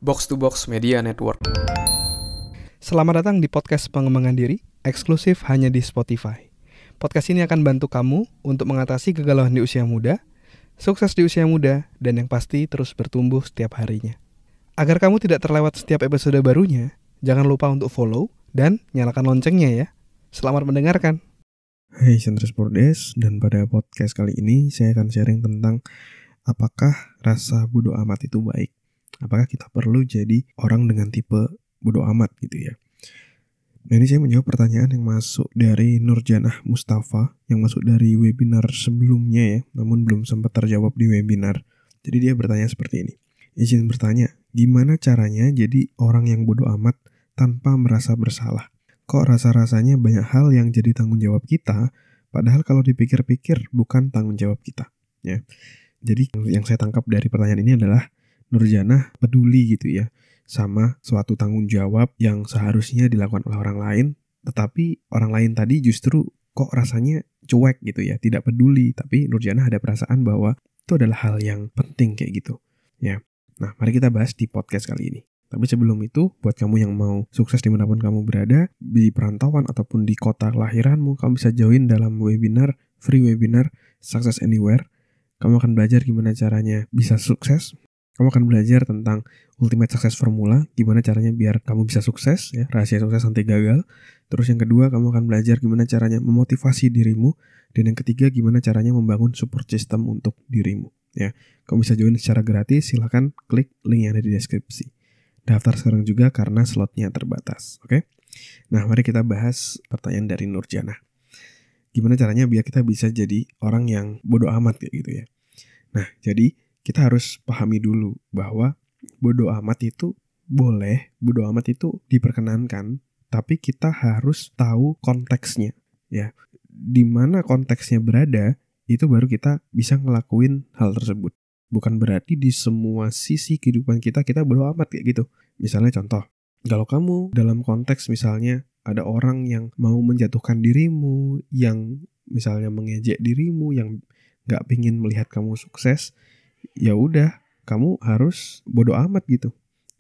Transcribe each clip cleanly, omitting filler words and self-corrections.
Box to Box Media Network. Selamat datang di podcast pengembangan diri, eksklusif hanya di Spotify. Podcast ini akan bantu kamu untuk mengatasi kegalauan di usia muda, sukses di usia muda, dan yang pasti terus bertumbuh setiap harinya. Agar kamu tidak terlewat setiap episode barunya, jangan lupa untuk follow dan nyalakan loncengnya ya. Selamat mendengarkan. Hai Sandra Spordes, dan pada podcast kali ini saya akan sharing tentang apakah rasa bodo amat itu baik. Apakah kita perlu jadi orang dengan tipe bodo amat gitu ya. Nah ini saya menjawab pertanyaan yang masuk dari Nurjanah Mustafa, yang masuk dari webinar sebelumnya ya, namun belum sempat terjawab di webinar. Jadi dia bertanya seperti ini. Izin bertanya, gimana caranya jadi orang yang bodo amat tanpa merasa bersalah? Kok rasa-rasanya banyak hal yang jadi tanggung jawab kita, padahal kalau dipikir-pikir bukan tanggung jawab kita ya. Jadi yang saya tangkap dari pertanyaan ini adalah Nurjanah peduli gitu ya sama suatu tanggung jawab yang seharusnya dilakukan oleh orang lain, tetapi orang lain tadi justru kok rasanya cuek gitu ya, tidak peduli, tapi Nurjanah ada perasaan bahwa itu adalah hal yang penting kayak gitu ya. Nah mari kita bahas di podcast kali ini. Tapi sebelum itu, buat kamu yang mau sukses dimanapun kamu berada, di perantauan ataupun di kota kelahiranmu, kamu bisa join dalam webinar, free webinar Success Anywhere. Kamu akan belajar gimana caranya bisa sukses. Kamu akan belajar tentang Ultimate Success Formula, gimana caranya biar kamu bisa sukses, ya, rahasia sukses anti gagal. Terus yang kedua, kamu akan belajar gimana caranya memotivasi dirimu. Dan yang ketiga, gimana caranya membangun support system untuk dirimu. Ya, kamu bisa join secara gratis, silakan klik link yang ada di deskripsi. Daftar sekarang juga karena slotnya terbatas, oke? Nah, mari kita bahas pertanyaan dari Nurjanah. Gimana caranya biar kita bisa jadi orang yang bodo amat kayak gitu ya. Nah, jadi kita harus pahami dulu bahwa bodo amat itu boleh, bodo amat itu diperkenankan, tapi kita harus tahu konteksnya ya. Di mana konteksnya berada, itu baru kita bisa ngelakuin hal tersebut. Bukan berarti di semua sisi kehidupan kita bodo amat kayak gitu. Misalnya contoh, kalau kamu dalam konteks misalnya ada orang yang mau menjatuhkan dirimu, yang misalnya mengejek dirimu, yang gak pingin melihat kamu sukses, ya udah, kamu harus bodo amat gitu.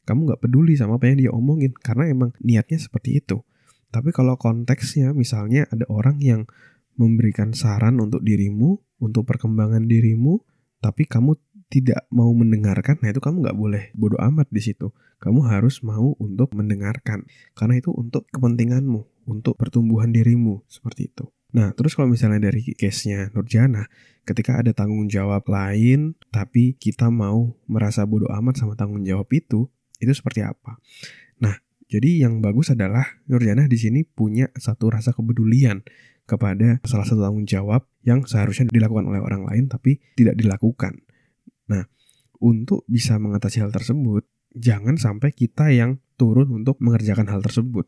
Kamu gak peduli sama apa yang dia omongin, karena emang niatnya seperti itu. Tapi kalau konteksnya misalnya ada orang yang memberikan saran untuk dirimu, untuk perkembangan dirimu, tapi kamu tidak mau mendengarkan, nah itu kamu gak boleh bodo amat di situ. Kamu harus mau untuk mendengarkan, karena itu untuk kepentinganmu, untuk pertumbuhan dirimu, seperti itu. Nah, terus kalau misalnya dari case-nya Nurjanah, ketika ada tanggung jawab lain, tapi kita mau merasa bodo amat sama tanggung jawab itu seperti apa? Nah, jadi yang bagus adalah Nurjanah di sini punya satu rasa kepedulian kepada salah satu tanggung jawab yang seharusnya dilakukan oleh orang lain, tapi tidak dilakukan. Nah, untuk bisa mengatasi hal tersebut, jangan sampai kita yang turun untuk mengerjakan hal tersebut.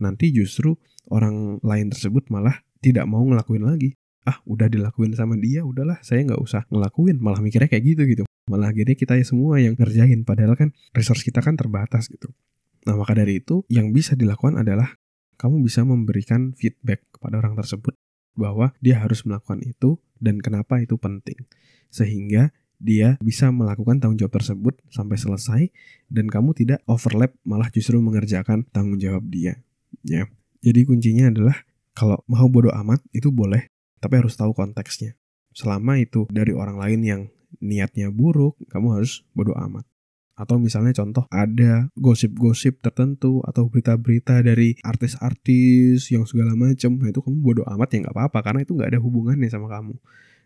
Nanti justru orang lain tersebut malah tidak mau ngelakuin lagi. Udah dilakuin sama dia, udahlah saya gak usah ngelakuin. Malah mikirnya kayak gitu. Malah akhirnya kita semua yang ngerjain, padahal kan resource kita kan terbatas gitu. Nah maka dari itu, yang bisa dilakukan adalah kamu bisa memberikan feedback kepada orang tersebut bahwa dia harus melakukan itu dan kenapa itu penting. Sehingga dia bisa melakukan tanggung jawab tersebut sampai selesai dan kamu tidak overlap, malah justru mengerjakan tanggung jawab dia. Ya. Jadi kuncinya adalah kalau mau bodo amat itu boleh, tapi harus tahu konteksnya. Selama itu dari orang lain yang niatnya buruk, kamu harus bodo amat. Atau misalnya contoh ada gosip-gosip tertentu atau berita-berita dari artis-artis yang segala macam, nah itu kamu bodo amat ya nggak apa-apa karena itu nggak ada hubungannya sama kamu.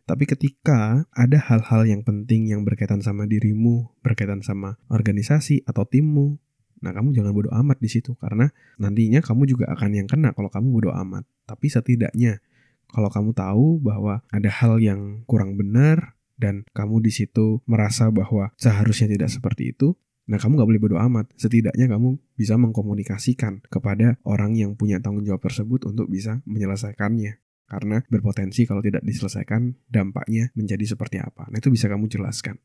Tapi ketika ada hal-hal yang penting yang berkaitan sama dirimu, berkaitan sama organisasi atau timmu, nah kamu jangan bodo amat di situ karena nantinya kamu juga akan yang kena kalau kamu bodo amat. Tapi setidaknya kalau kamu tahu bahwa ada hal yang kurang benar dan kamu di situ merasa bahwa seharusnya tidak seperti itu, nah kamu gak boleh bodo amat. Setidaknya kamu bisa mengkomunikasikan kepada orang yang punya tanggung jawab tersebut untuk bisa menyelesaikannya. Karena berpotensi kalau tidak diselesaikan dampaknya menjadi seperti apa. Nah itu bisa kamu jelaskan.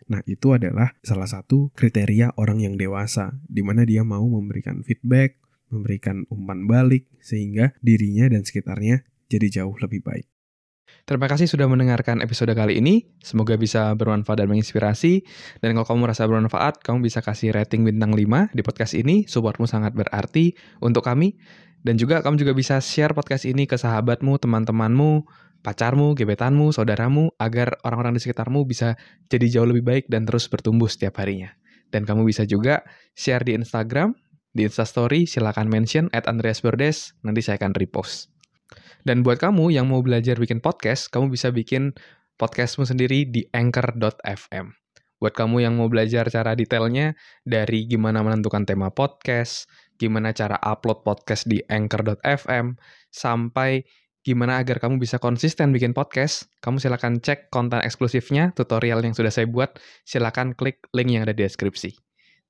Nah itu adalah salah satu kriteria orang yang dewasa, di mana dia mau memberikan feedback, memberikan umpan balik, sehingga dirinya dan sekitarnya jadi jauh lebih baik. Terima kasih sudah mendengarkan episode kali ini. Semoga bisa bermanfaat dan menginspirasi. Dan kalau kamu merasa bermanfaat, kamu bisa kasih rating bintang 5 di podcast ini. Supportmu sangat berarti untuk kami. Dan juga kamu juga bisa share podcast ini ke sahabatmu, teman-temanmu, pacarmu, gebetanmu, saudaramu, agar orang-orang di sekitarmu bisa jadi jauh lebih baik dan terus bertumbuh setiap harinya. Dan kamu bisa juga share di Instagram, di Instastory, silakan mention @andreasberdes, nanti saya akan repost. Dan buat kamu yang mau belajar bikin podcast, kamu bisa bikin podcastmu sendiri di anchor.fm. Buat kamu yang mau belajar cara detailnya, dari gimana menentukan tema podcast, gimana cara upload podcast di anchor.fm, sampai gimana agar kamu bisa konsisten bikin podcast, kamu silakan cek konten eksklusifnya, tutorial yang sudah saya buat, silakan klik link yang ada di deskripsi.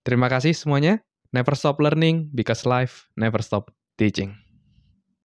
Terima kasih semuanya. Never stop learning, because life never stop teaching.